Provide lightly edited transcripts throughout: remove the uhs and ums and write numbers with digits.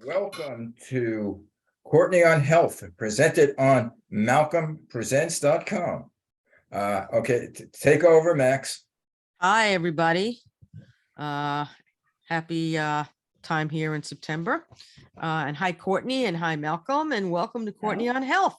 Welcome to Courtney on Health, presented on malcolmpresents.com. Okay, take over, Max. Hi, everybody. Happy time here in September. And hi, Courtney, and hi, Malcolm, and welcome to Courtney on Health,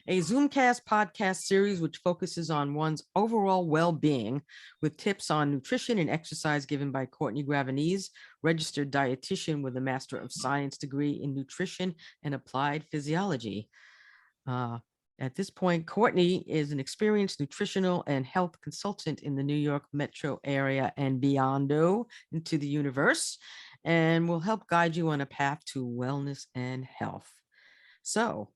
a Zoomcast podcast series which focuses on one's overall well-being with tips on nutrition and exercise given by Courtney Gravenese, registered dietitian with a Master of Science degree in nutrition and applied physiology. At this point, Courtney is an experienced nutritional and health consultant in the New York metro area and beyond into the universe, and will help guide you on a path to wellness and health. So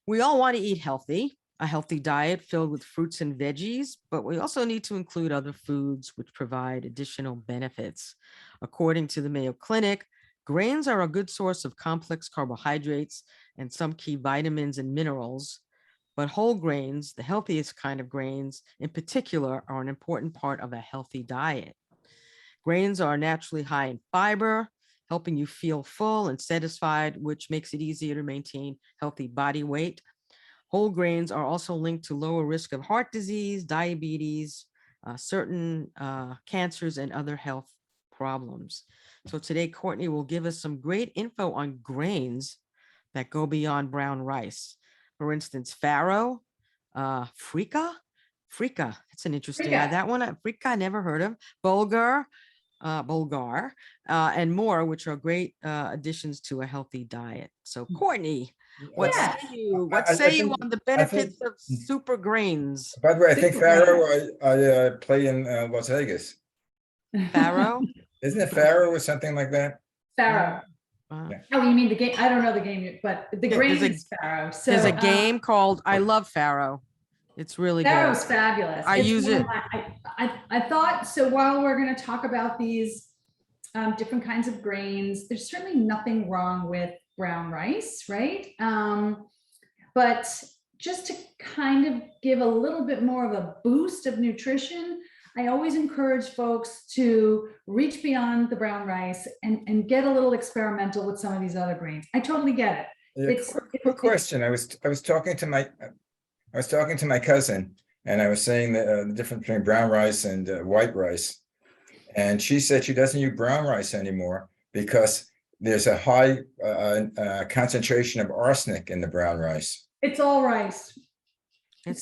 we all want to eat healthy, a healthy diet filled with fruits and veggies, but we also need to include other foods which provide additional benefits. According to the Mayo Clinic, grains are a good source of complex carbohydrates and some key vitamins and minerals, but whole grains, the healthiest kind of grains in particular, are an important part of a healthy diet. Grains are naturally high in fiber, helping you feel full and satisfied, which makes it easier to maintain healthy body weight. Whole grains are also linked to lower risk of heart disease, diabetes, certain cancers, and other health problems. So today, Courtney will give us some great info on grains that go beyond brown rice. For instance, farro, freekeh. It's an interesting, that one, freekeh, I never heard of. Bulgur, and more, which are great additions to a healthy diet. So Courtney, what say you on the benefits of super grains? By the way, I think Farro, I play in Las Vegas. Farro? Isn't it Farro or something like that? Farro. Yeah. Oh, you mean the game? I don't know the game, but the grain is Farro. So there's a game called I Love Farro. It's really Farro's good. Fabulous. I use it. I thought so. While we're going to talk about these different kinds of grains, there's certainly nothing wrong with brown rice, right? But just to kind of give a little bit more of a boost of nutrition, I always encourage folks to reach beyond the brown rice and get a little experimental with some of these other grains. I totally get it. Yeah, quick question. I was talking to my cousin, and I was saying the difference between brown rice and white rice, and she said she doesn't use brown rice anymore because there's a high concentration of arsenic in the brown rice. It's all rice. It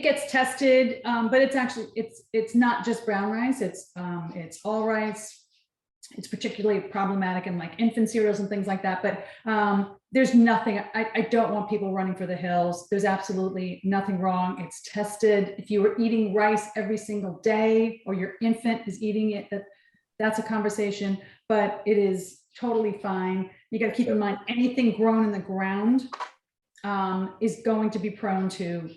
gets tested, but it's actually it's not just brown rice. It's all rice. It's particularly problematic in like infant cereals and things like that. But there's nothing. I don't want people running for the hills. There's absolutely nothing wrong. It's tested. If you were eating rice every single day, or your infant is eating it, that's a conversation. But it is totally fine. You got to keep in mind anything grown in the ground is going to be prone to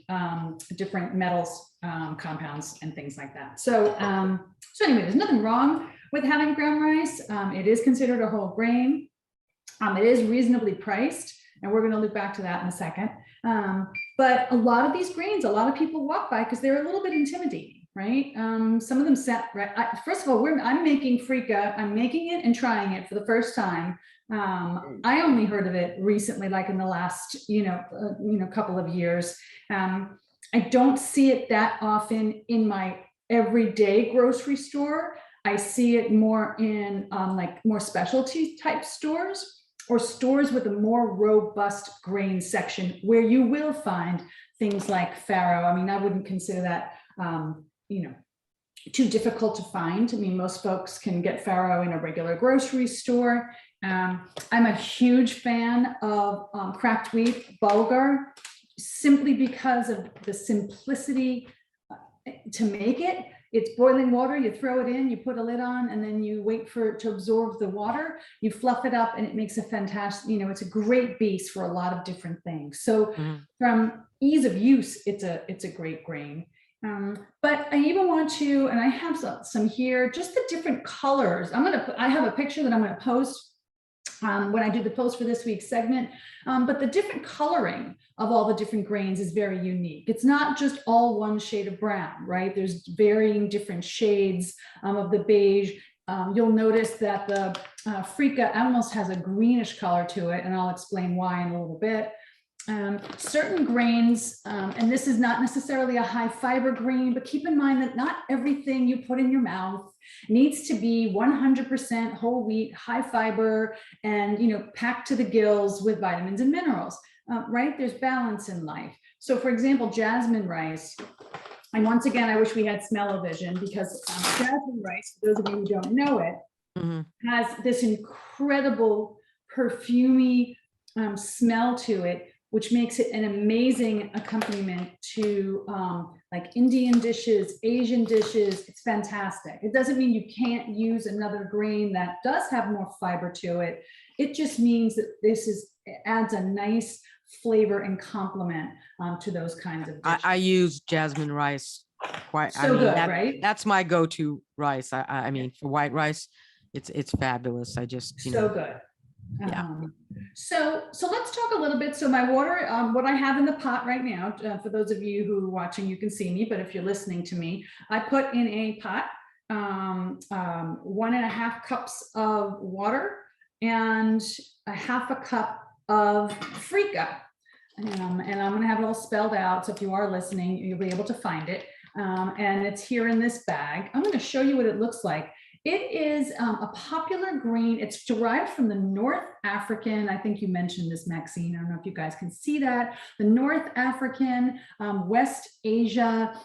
different metals, compounds, and things like that. So anyway, there's nothing wrong with having brown rice. It is considered a whole grain. It is reasonably priced, and we're going to loop back to that in a second. But a lot of these grains, a lot of people walk by because they're a little bit intimidating, right? Some of them first of all, I'm making freekeh. I'm making it and trying it for the first time. I only heard of it recently, like in the last, couple of years. I don't see it that often in my everyday grocery store. I see it more in like more specialty type stores, or stores with a more robust grain section where you will find things like farro. I mean, I wouldn't consider that, too difficult to find. I mean, most folks can get farro in a regular grocery store. I'm a huge fan of cracked wheat bulgur, simply because of the simplicity to make it. It's boiling water, you throw it in, you put a lid on, and then you wait for it to absorb the water. You fluff it up, and it makes a fantastic, it's a great base for a lot of different things. So from ease of use, it's a great grain. But I even want to, and I have some here, just the different colors. I have a picture that I'm going to post when I do the post for this week's segment. But the different coloring of all the different grains is very unique. It's not just all one shade of brown, right? There's varying different shades of the beige. You'll notice that the freekeh almost has a greenish color to it, and I'll explain why in a little bit. Certain grains, and this is not necessarily a high fiber grain, but keep in mind that not everything you put in your mouth needs to be 100% whole wheat, high fiber, and packed to the gills with vitamins and minerals, right? There's balance in life. So for example, jasmine rice, and once again, I wish we had smell-o-vision, because jasmine rice, for those of you who don't know it, has this incredible perfumey smell to it, which makes it an amazing accompaniment to like Indian dishes, Asian dishes. It's fantastic. It doesn't mean you can't use another grain that does have more fiber to it. It just means that it adds a nice flavor and complement to those kinds of dishes. I use jasmine rice quite. So good, right? That's my go-to rice. I mean, for white rice, it's fabulous. I just so good. Yeah. So let's talk a little bit. So my water, what I have in the pot right now, for those of you who are watching, you can see me, but if you're listening to me, I put in a pot 1.5 cups of water and 1/2 cup of freekeh. And I'm going to have it all spelled out. So if you are listening, you'll be able to find it. And it's here in this bag. I'm going to show you what it looks like. It is a popular grain. It's derived from the North African. I think you mentioned this, Maxine. I don't know if you guys can see that. The North African, West Asia,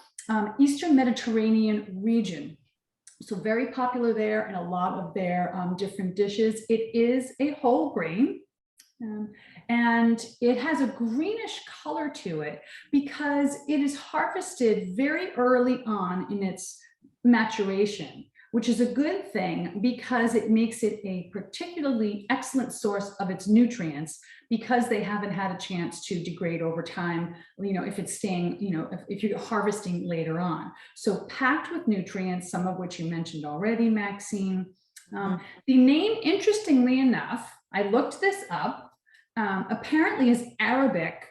Eastern Mediterranean region. So very popular there in a lot of their different dishes. It is a whole grain. And it has a greenish color to it because it is harvested very early on in its maturation, which is a good thing because it makes it a particularly excellent source of its nutrients because they haven't had a chance to degrade over time, if it's staying, if you're harvesting later on. So packed with nutrients, some of which you mentioned already, Maxine. The name, interestingly enough, I looked this up, apparently is Arabic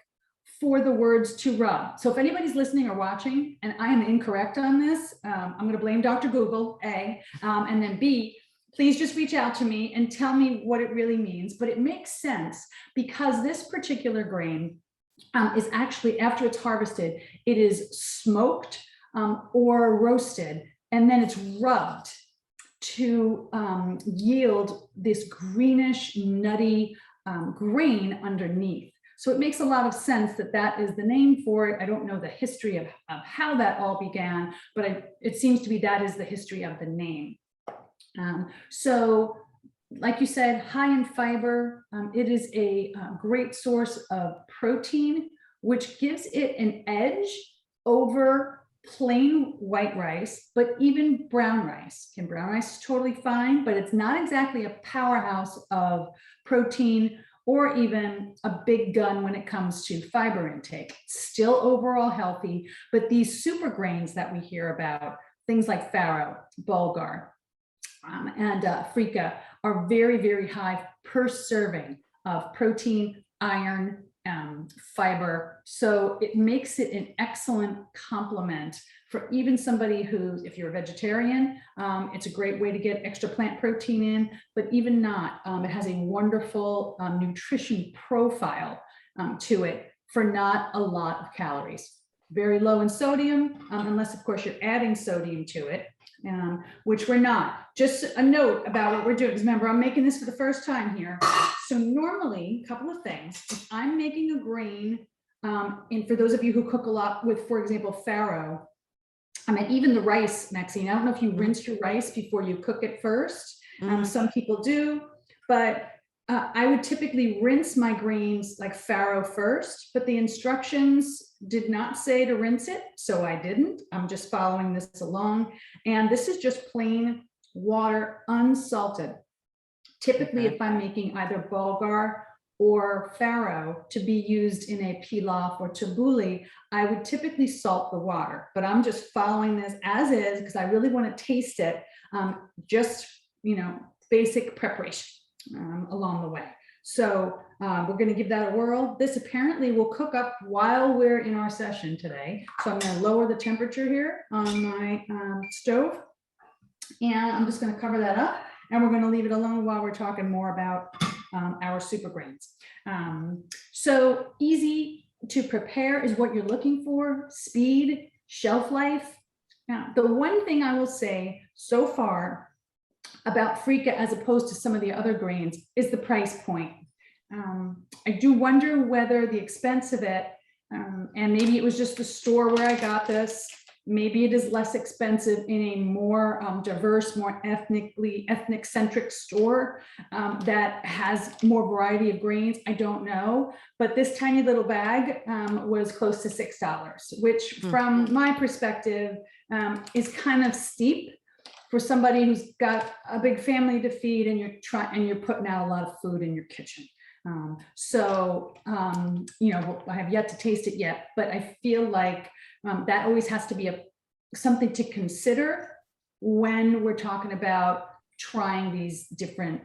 for the words to rub. So if anybody's listening or watching, and I am incorrect on this, I'm going to blame Dr. Google, A, and then B, please just reach out to me and tell me what it really means. But it makes sense because this particular grain is actually, after it's harvested, it is smoked or roasted, and then it's rubbed to yield this greenish, nutty grain underneath. So it makes a lot of sense that that is the name for it. I don't know the history of how that all began, but it seems to be that is the history of the name. So like you said, high in fiber, it is a great source of protein, which gives it an edge over plain white rice, but even brown rice. And brown rice is totally fine, but it's not exactly a powerhouse of protein or even a big gun when it comes to fiber intake. Still overall healthy, but these super grains that we hear about, things like farro, bulgur, and freekeh are very, very high per serving of protein, iron, fiber. So it makes it an excellent complement for even somebody who, if you're a vegetarian, it's a great way to get extra plant protein in, but even not, it has a wonderful nutrition profile to it for not a lot of calories. Very low in sodium, unless of course you're adding sodium to it, which we're not. Just a note about what we're doing, because remember, I'm making this for the first time here. So normally, a couple of things, if I'm making a grain, and for those of you who cook a lot with, for example, farro, I mean, even the rice, Maxine, I don't know if you rinse your rice before you cook it first. Some people do, but I would typically rinse my grains like farro first, but the instructions did not say to rinse it, so I didn't. I'm just following this along. And this is just plain water, unsalted. Typically, if I'm making either bulgur or farro to be used in a pilaf or tabbouleh, I would typically salt the water, but I'm just following this as is because I really want to taste it, just, basic preparation along the way. So we're going to give that a whirl. This apparently will cook up while we're in our session today. So I'm going to lower the temperature here on my stove. And I'm just going to cover that up, and we're going to leave it alone while we're talking more about our super grains. So easy to prepare is what you're looking for: speed, shelf life. Now, the one thing I will say so far about freekeh as opposed to some of the other grains is the price point. I do wonder whether the expense of it, and maybe it was just the store where I got this, maybe it is less expensive in a more diverse, more ethnic centric store that has more variety of grains. I don't know, but this tiny little bag was close to $6, which from my perspective is kind of steep for somebody who's got a big family to feed, and you're putting out a lot of food in your kitchen. You know, I have yet to taste it yet, but I feel like that always has to be something to consider when we're talking about trying these different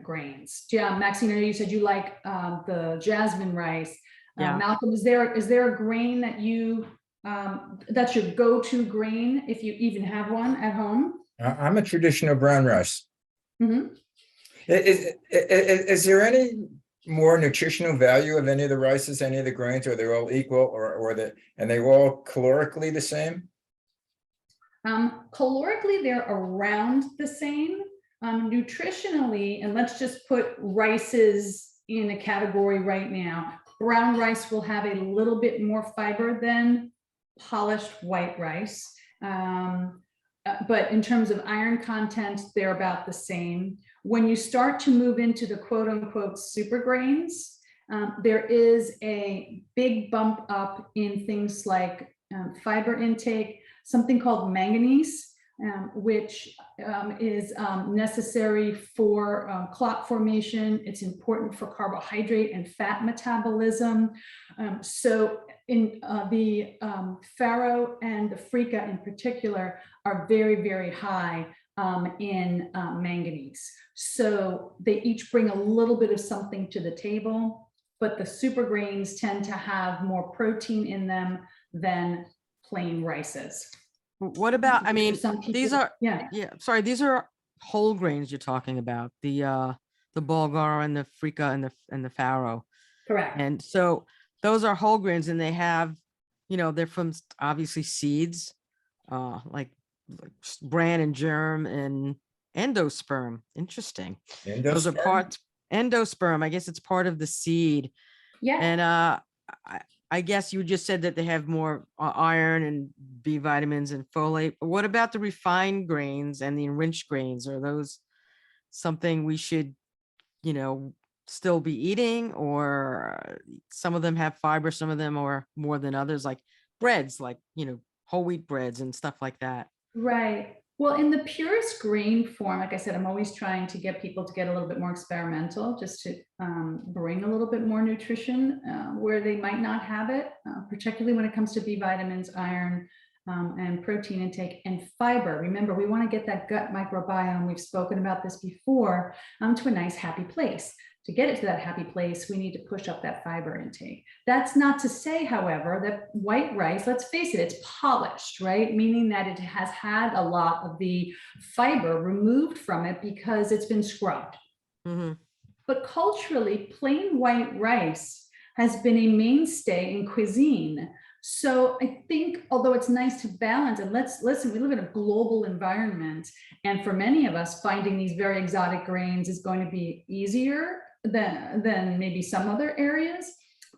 grains. Yeah, Maxine, I know you said you like the jasmine rice. Yeah. Malcolm, is there a grain that you that's your go-to grain if you even have one at home? I'm a traditional brown rice. Mm-hmm. Is there any more nutritional value of any of the rices, any of the grains, or they're all equal, and they're all calorically the same? Calorically, they're around the same. Nutritionally, and let's just put rices in a category right now. Brown rice will have a little bit more fiber than polished white rice. But in terms of iron content, they're about the same. When you start to move into the quote unquote super grains, there is a big bump up in things like fiber intake, something called manganese, which is necessary for clot formation. It's important for carbohydrate and fat metabolism. So in the farro and the freekeh in particular are very, very high in manganese. So they each bring a little bit of something to the table, but the super grains tend to have more protein in them than plain rices. What about, I mean, these are, yeah, sorry, these are whole grains you're talking about, the bulgur and the freekeh and the farro. correct. And so those are whole grains, and they have, you know, they're from obviously seeds, like bran and germ and endosperm. Interesting. Those are parts, endosperm. I guess it's part of the seed. Yeah. And I guess you just said that they have more iron and B vitamins and folate. What about the refined grains and the enriched grains? Are those something we should, you know, still be eating, or some of them have fiber, some of them are more than others, like breads, like, you know, whole wheat breads and stuff like that? Right. Well, in the purest grain form, like I said, I'm always trying to get people to get a little bit more experimental, just to bring a little bit more nutrition where they might not have it, particularly when it comes to B vitamins, iron, and protein intake and fiber. Remember, we want to get that gut microbiome, we've spoken about this before, to a nice, happy place. To get it to that happy place, we need to push up that fiber intake. That's not to say, however, that white rice, let's face it, it's polished, right? Meaning that it has had a lot of the fiber removed from it because it's been scrubbed. Mm-hmm. But culturally, plain white rice has been a mainstay in cuisine. So I think, although it's nice to balance, and let's listen, we live in a global environment, and for many of us, finding these very exotic grains is going to be easier than maybe some other areas.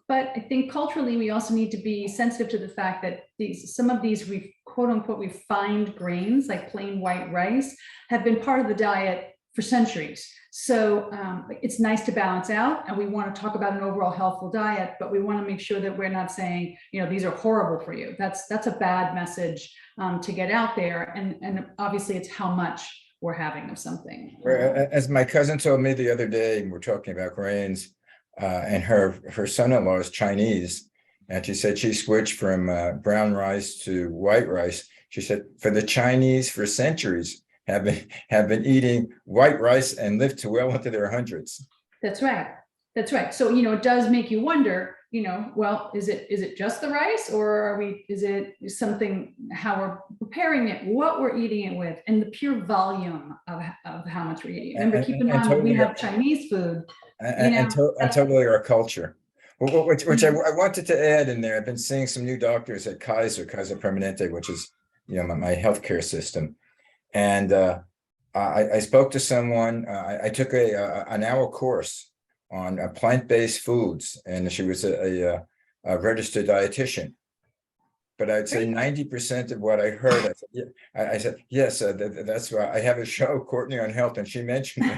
But I think culturally, we also need to be sensitive to the fact that some of these quote unquote refined grains, like plain white rice, have been part of the diet for centuries. So it's nice to balance out, and we want to talk about an overall healthful diet, but we want to make sure that we're not saying, you know, these are horrible for you. That's a bad message to get out there. And obviously it's how much we're having of something. As my cousin told me the other day, we're talking about grains, and her son-in-law is Chinese, and she said she switched from brown rice to white rice. She said for the Chinese for centuries have been eating white rice and lived to well into their hundreds. That's right. That's right. So, you know, it does make you wonder, well, is it just the rice, or is it something, how we're preparing it, what we're eating it with, and the pure volume of how much we're eating. Remember, keep in mind, when we totally, have Chinese food, and totally our culture. Which I wanted to add in there. I've been seeing some new doctors at Kaiser Permanente, which is, my healthcare system. And I spoke to someone, I took an hour course on plant-based foods, and she was a registered dietitian. But I'd say 90% of what I heard, I said, yes, that's why I have a show, Courtney on Health, and she mentioned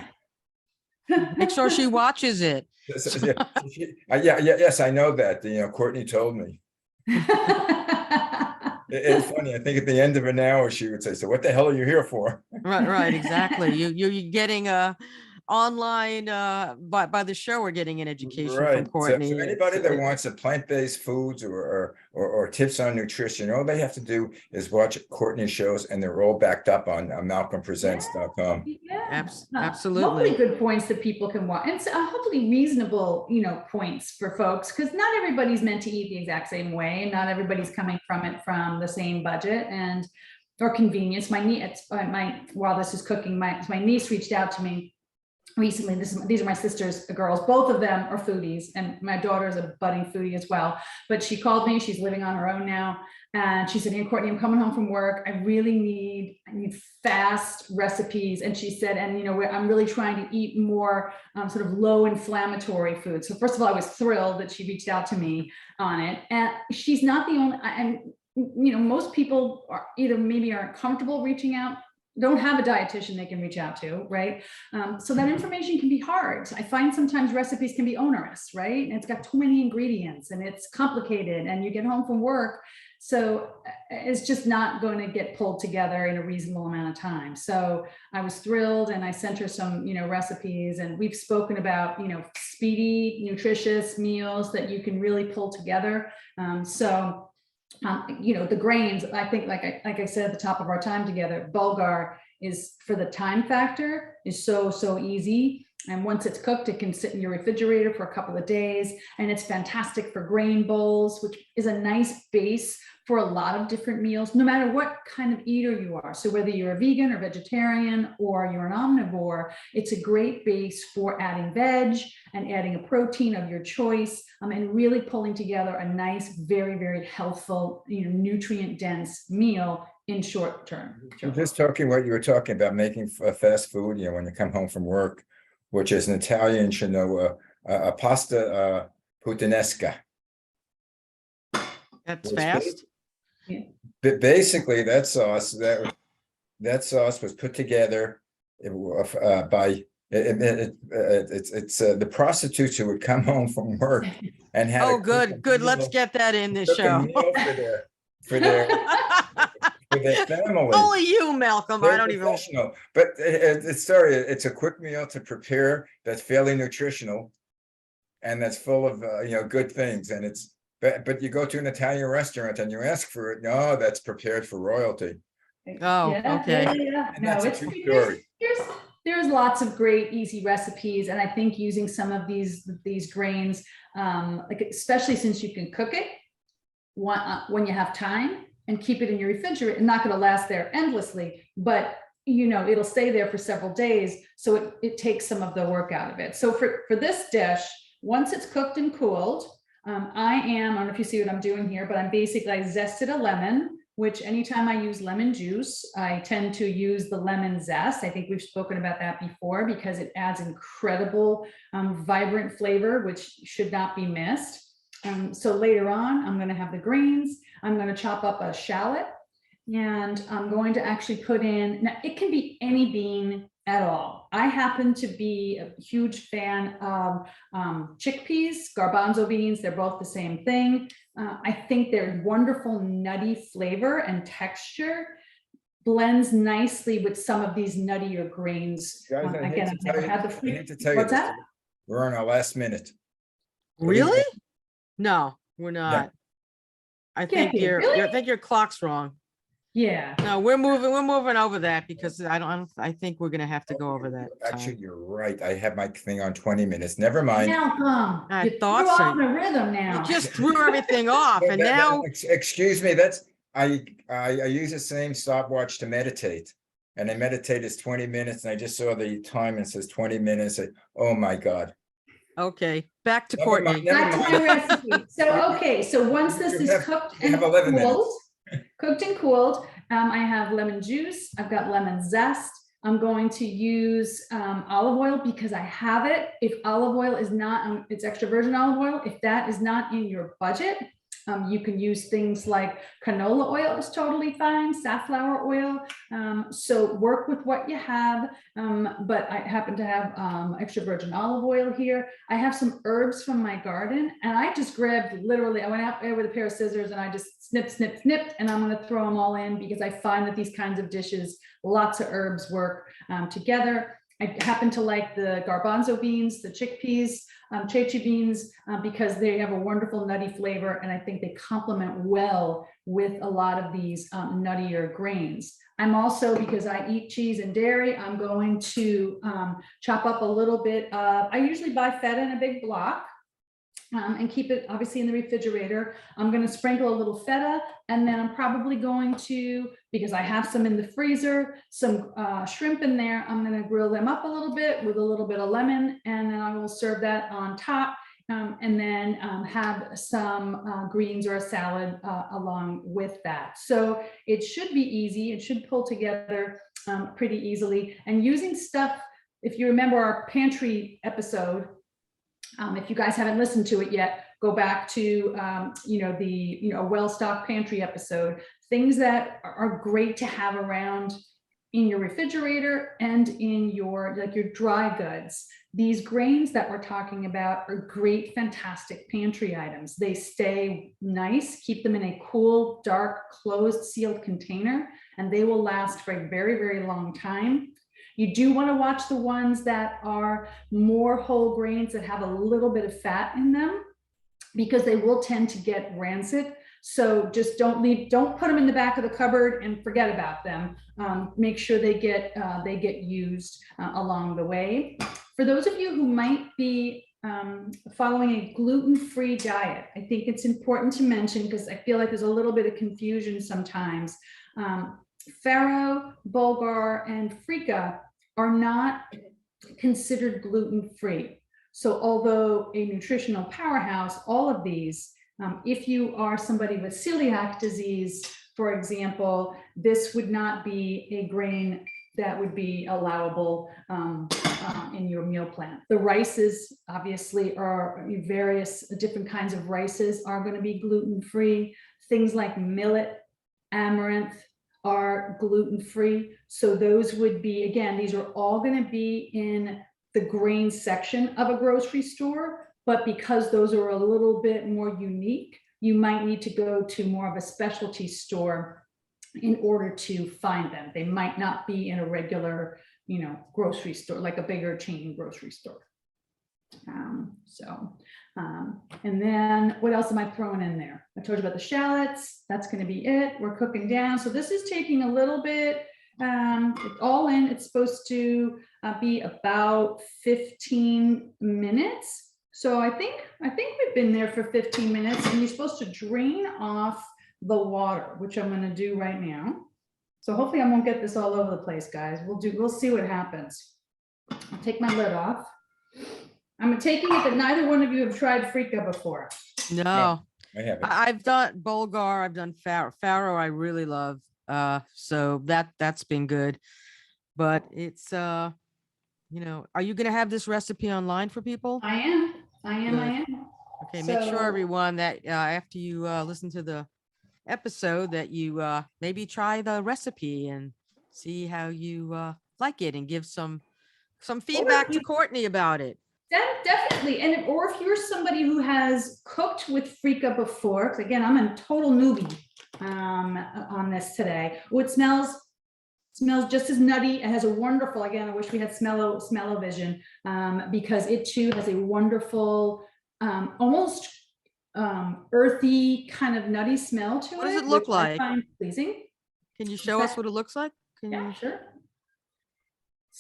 it. Make sure she watches it. Yes, I know that. Courtney told me. It's funny. I think at the end of an hour, she would say, "So what the hell are you here for?" Right, exactly. You're getting online by the show. We're getting an education from Courtney. So anybody that wants a plant-based foods or tips on nutrition, all they have to do is watch Courtney's shows, and they're all backed up on malcolmpresents.com. Yeah, absolutely. Hopefully good points that people can watch, and hopefully reasonable, points for folks, because not everybody's meant to eat the exact same way, and not everybody's coming from it from the same budget or convenience. While this is cooking, my niece reached out to me recently. These are my sister's girls. Both of them are foodies, and my daughter is a budding foodie as well. But she called me. She's living on her own now, and she said, "Hey, Courtney, I'm coming home from work. I really need fast recipes." And she said, "And I'm really trying to eat more sort of low inflammatory food." So first of all, I was thrilled that she reached out to me on it, and she's not the only. And most people are either maybe aren't comfortable reaching out, don't have a dietitian they can reach out to, right? So that information can be hard. I find sometimes recipes can be onerous, right? And it's got too many ingredients, and it's complicated, and you get home from work, so it's just not going to get pulled together in a reasonable amount of time. So I was thrilled, and I sent her some, recipes, and we've spoken about, speedy, nutritious meals that you can really pull together. The grains, I think, like I said at the top of our time together, bulgur is, for the time factor, is so easy. And once it's cooked, it can sit in your refrigerator for a couple of days. And it's fantastic for grain bowls, which is a nice base for a lot of different meals, no matter what kind of eater you are. So whether you're a vegan or vegetarian, or you're an omnivore, it's a great base for adding veg and adding a protein of your choice, and really pulling together a nice, very, very healthful, nutrient dense meal in short term. Just talking what you were talking about, making fast food, when you come home from work, which is an Italian, a pasta puttanesca. That's fast. Yeah. But basically, that sauce was put together by the prostitutes who would come home from work and have. Oh, good. Let's get that in this show. For their family. Only you, Malcolm. They're I don't even. But it's a quick meal to prepare that's fairly nutritional, and that's full of good things. And but you go to an Italian restaurant and you ask for it. No, that's prepared for royalty. Oh, okay. Yeah. And that's a true story. There's lots of great easy recipes, and I think using some of these grains, especially since you can cook it when you have time, and keep it in your refrigerator. It's not going to last there endlessly, but it'll stay there for several days, so it takes some of the work out of it. So for this dish, once it's cooked and cooled, I don't know if you see what I'm doing here, but I zested a lemon, which anytime I use lemon juice, I tend to use the lemon zest. I think we've spoken about that before, because it adds incredible vibrant flavor, which should not be missed. So later on, I'm going to have the greens. I'm going to chop up a shallot, and I'm going to actually put in, now it can be any bean at all. I happen to be a huge fan of chickpeas, garbanzo beans. They're both the same thing. I think they're wonderful nutty flavor and texture, blends nicely with some of these nuttier grains. Guys, Again, I've never had the I hate to tell you this. We're on our last minute. Really? No, we're not. Yeah. I think your clock's wrong. Yeah. No, we're moving over that because I think we're gonna have to go over that Actually, time. you're right. I have my thing on 20 minutes. Never mind. Malcolm, I you thought threw so. off the rhythm You now. just threw everything off and now, Excuse me, that's, I use the same stopwatch to meditate. And I meditate is 20 minutes and I just saw the time and it says 20 minutes. Oh my God. okay, back to Never mind, Courtney. never Back to mind. my recipe. So, okay, so once this You is have- cooked you and have 11 minutes. cooled, I have lemon juice, I've got lemon zest. I'm going to use olive oil because I have it. If olive oil is not, it's extra virgin olive oil. If that is not in your budget, you can use things like canola oil is totally fine, safflower oil. So work with what you have, but I happen to have extra virgin olive oil here. I have some herbs from my garden and I just grabbed, literally, I went out there with a pair of scissors and I just snipped, and I'm gonna throw them all in because I find that these kinds of dishes, lots of herbs work together. I happen to like the garbanzo beans, the chickpeas, cheche beans, because they have a wonderful nutty flavor, and I think they complement well with a lot of these nuttier grains. I'm also, because I eat cheese and dairy, I'm going to chop up a little bit of, I usually buy feta in a big block. And keep it obviously in the refrigerator. I'm going to sprinkle a little feta, and then I'm probably going to, because I have some in the freezer, some shrimp in there. I'm going to grill them up a little bit with a little bit of lemon, and then I will serve that on top, and then have some greens or a salad along with that. So it should be easy. It should pull together pretty easily. And using stuff, if you remember our pantry episode, if you guys haven't listened to it yet, go back to a well-stocked pantry episode. Things that are great to have around in your refrigerator and in your dry goods. These grains that we're talking about are great, fantastic pantry items. They stay nice, keep them in a cool, dark, closed, sealed container, and they will last for a very, very long time. You do want to watch the ones that are more whole grains that have a little bit of fat in them, because they will tend to get rancid. So just don't put them in the back of the cupboard and forget about them. Make sure they get used along the way. For those of you who might be following a gluten-free diet, I think it's important to mention, because I feel like there's a little bit of confusion sometimes. Farro, bulgur, and freekeh are not considered gluten-free. So although a nutritional powerhouse, all of these, if you are somebody with celiac disease, for example, this would not be a grain that would be allowable in your meal plan. The rices obviously are various different kinds of rices are going to be gluten-free. Things like millet, amaranth are gluten-free. So those would be, again, these are all going to be in the grain section of a grocery store, but because those are a little bit more unique, you might need to go to more of a specialty store in order to find them. They might not be in a regular, grocery store, like a bigger chain grocery store. And then what else am I throwing in there? I told you about the shallots. That's going to be it. We're cooking down. So this is taking a little bit, it's all in. It's supposed to be about 15 minutes. So I think we've been there for 15 minutes, and you're supposed to drain off the water, which I'm going to do right now. So hopefully I won't get this all over the place, guys. We'll see what happens. I'll take my lid off. I'm taking it that neither one of you have tried freekeh before. No, I have it. I've done bulgur, I've done farro. I really love. So that's been good, but it's are you going to have this recipe online for people? I am. Okay, make sure So- everyone that after you listen to the episode that you maybe try the recipe and see how you like it, and give some feedback to Courtney about it. Definitely. And or if you're somebody who has cooked with freekeh before, because again, I'm a total newbie on this today. Oh, it smells just as nutty. It has a wonderful, again, I wish we had smell-o-vision, because it too has a wonderful, almost earthy kind of nutty smell to it. What does it look which I like? find pleasing. Can you show us what it looks like? Can Yeah, you? sure.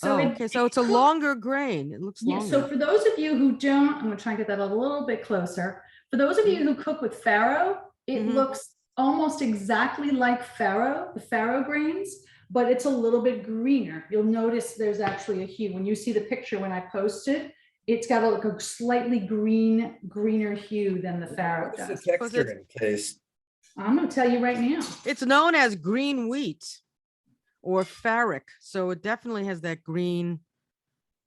Oh, it- okay, so it it's a cooks- longer grain. It looks Yeah, so longer. for those of you who don't, I'm gonna try and get that a little bit closer. For those of you who cook with farro, it Mhm. looks almost exactly like farro, the farro grains, but it's a little bit greener. You'll notice there's actually a hue. When you see the picture when I posted, it's got a slightly greener hue than the farro What is does. the texture and taste? I'm gonna tell you right now. It's known as green wheat or farric, so it definitely has that green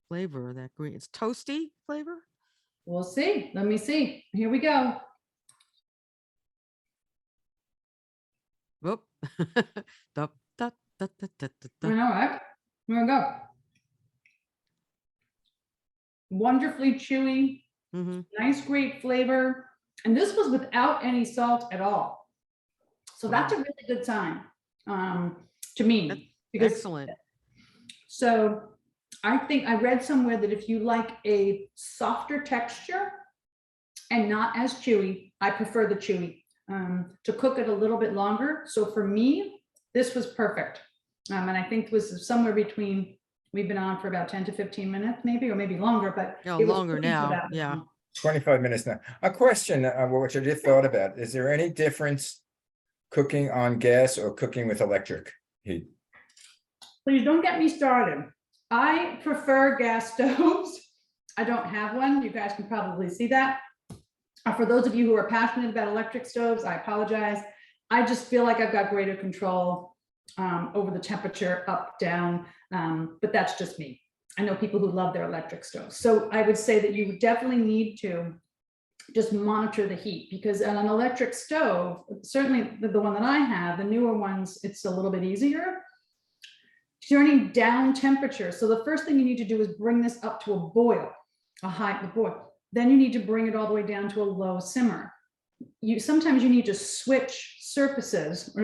flavor, that green, it's toasty flavor. We'll see. Let me see. Here we go. Whoop. Da, da, da, da, da, da, I da. know, right? Here we go. Wonderfully chewy, Mhm. nice, great flavor. And this was without any salt at all. So that's a really good sign to me. Because Excellent. so I think I read somewhere that if you like a softer texture and not as chewy, I prefer the chewy, to cook it a little bit longer. So for me, this was perfect. And I think this was somewhere between, we've been on for about 10 to 15 minutes, maybe, or maybe longer, but No, it was longer cooking for now, that yeah. long. 25 minutes now. A question, which I just thought about. Is there any difference cooking on gas or cooking with electric heat? Please don't get me started. I prefer gas stoves. I don't have one. You guys can probably see that. For those of you who are passionate about electric stoves, I apologize. I just feel like I've got greater control over the temperature up, down, but that's just me. I know people who love their electric stoves. So I would say that you definitely need to just monitor the heat, because on an electric stove, certainly the one that I have, the newer ones, it's a little bit easier. Turning down temperature. So the first thing you need to do is bring this up to a boil, a high boil. Then you need to bring it all the way down to a low simmer. Sometimes you need to switch surfaces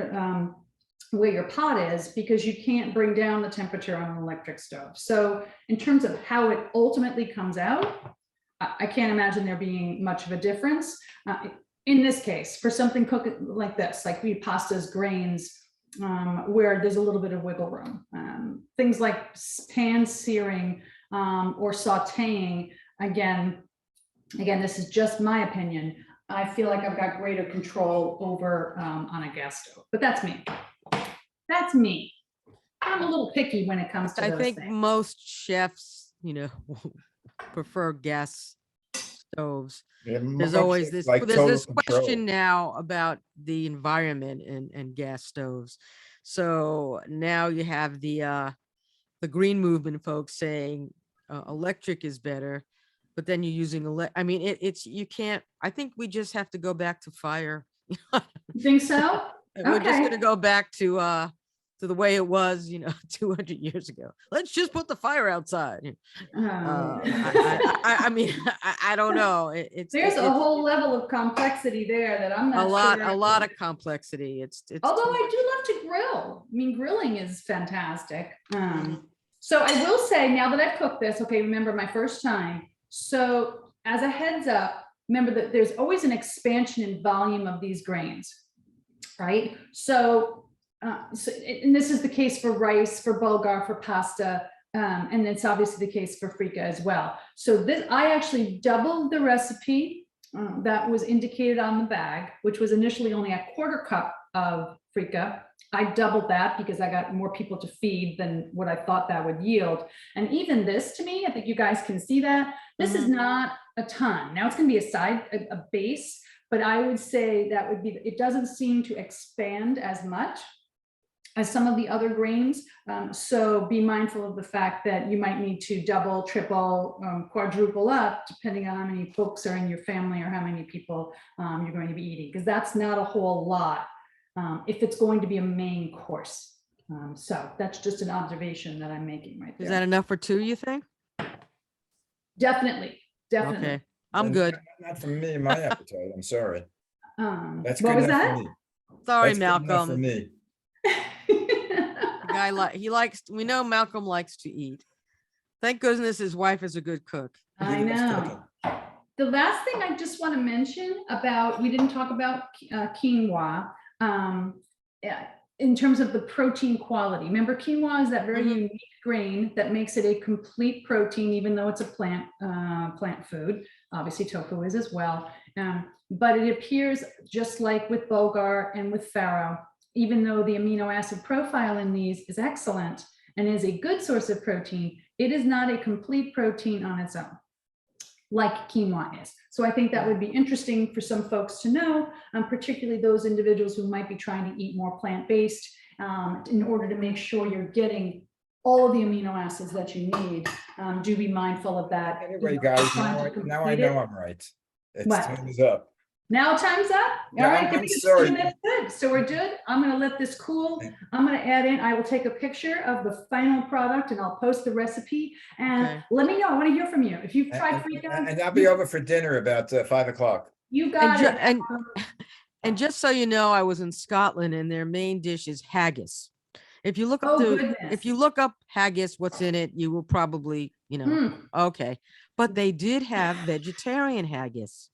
where your pot is, because you can't bring down the temperature on an electric stove. So in terms of how it ultimately comes out, I can't imagine there being much of a difference. In this case, for something cooked like this, like we pastas, grains, where there's a little bit of wiggle room. Things like pan searing or sauteing, again, this is just my opinion. I feel like I've got greater control over on a gas stove, but that's me. That's me. I'm a little picky when it comes to I those think things. most chefs, prefer gas stoves. There's always this, Like there's total this control. question now about the environment and gas stoves. So now you have the green movement folks saying electric is better, but then you're using I mean, it's you can't. I think we just have to go back to fire. You think so? We're just Okay. gonna go back to the way it was, 200 years ago. Let's just put the fire outside. I mean, I don't know. There's a It's whole level of complexity there that I'm not sure. a lot of complexity. It's Although too I much. do love to grill. I mean, grilling is fantastic. Mhm. So I will say, now that I've cooked this, okay, remember my first time. So as a heads up, remember that there's always an expansion in volume of these grains, right? So, and this is the case for rice, for bulgur, for pasta, and it's obviously the case for frika as well. So this, I actually doubled the recipe that was indicated on the bag, which was initially only a quarter cup of frika. I doubled that because I got more people to feed than what I thought that would yield. And even this, to me, I think you guys can see that this is not a ton. Now it's going to be a base, but I would say that would be, it doesn't seem to expand as much as some of the other grains. So be mindful of the fact that you might need to double, triple, quadruple up, depending on how many folks are in your family or how many people you're going to be eating, because that's not a whole lot if it's going to be a main course. So that's just an observation that I'm making right there. Is that enough for two, you think? Definitely. Okay, I'm And good. Not for me, my appetite. I'm sorry. That's What good was enough that? for me. Sorry, That's good enough for Malcolm. me. The guy he likes. We know Malcolm likes to eat. Thank goodness his wife is a good cook. I He loves know. cooking. The last thing I just want to mention about, we didn't talk about quinoa. Yeah, in terms of the protein quality. Remember, quinoa is that very unique grain that makes it a complete protein, even though it's a plant food. Obviously, tofu is as well. But it appears just like with bulgur and with farro, even though the amino acid profile in these is excellent and is a good source of protein, it is not a complete protein on its own, like quinoa is. So I think that would be interesting for some folks to know, particularly those individuals who might be trying to eat more plant-based, in order to make sure you're getting all of the amino acids that you need. Do be mindful of that. Anyway, You know, guys, trying to now I complete it. know I'm right. It's What? time is up. Now time's up. Yeah, All right, I'm give me just sorry. 2 minutes. Good. So we're good. I'm going to let this cool. I'm going to add in, I will take a picture of the final product and I'll post the recipe, and Okay. let me know. I want to hear from you. If you've tried free And I'll be over for dinner about 5 o'clock. you got it. And just so you know, I was in Scotland and their main dish is haggis. If you look up Oh, if goodness. you look up haggis, what's in it, you will probably, okay. But they did have vegetarian haggis.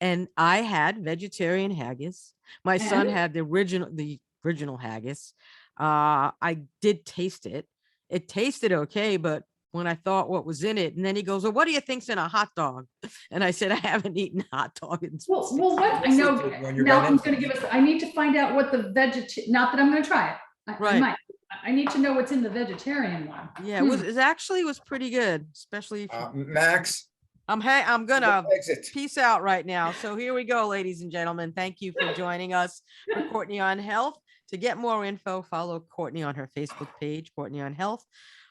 And I had vegetarian haggis. My son And? had the original haggis. I did taste it. It tasted okay, but when I thought what was in it, and then he goes, "Well, what do you think's in a hot dog?" And I said, "I haven't eaten hot dog in Well, 6 what I Yes, know, it did when you Malcolm's ran going to give us. I need to find out what the not that I'm going to try it. I Right. might. I need to know what's in the vegetarian one. Yeah, it actually was pretty good, especially if Max, I'm gonna exit. peace out right now. So here we go, ladies and gentlemen. Thank you for joining us for Courtney on Health. To get more info, follow Courtney on her Facebook page, Courtney on Health,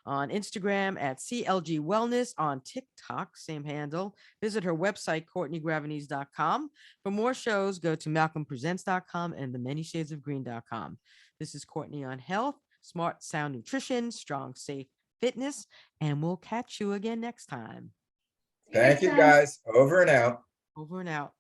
on Instagram at CLG Wellness, on TikTok, same handle. Visit her website, CourtneyGravities.com. For more shows, go to MalcolmPresents.com and TheManyShadesOfGreen.com. This is Courtney on Health, smart, sound nutrition, strong, safe fitness, and we'll catch you again next time. Thank you, guys. Over and out. Over and out.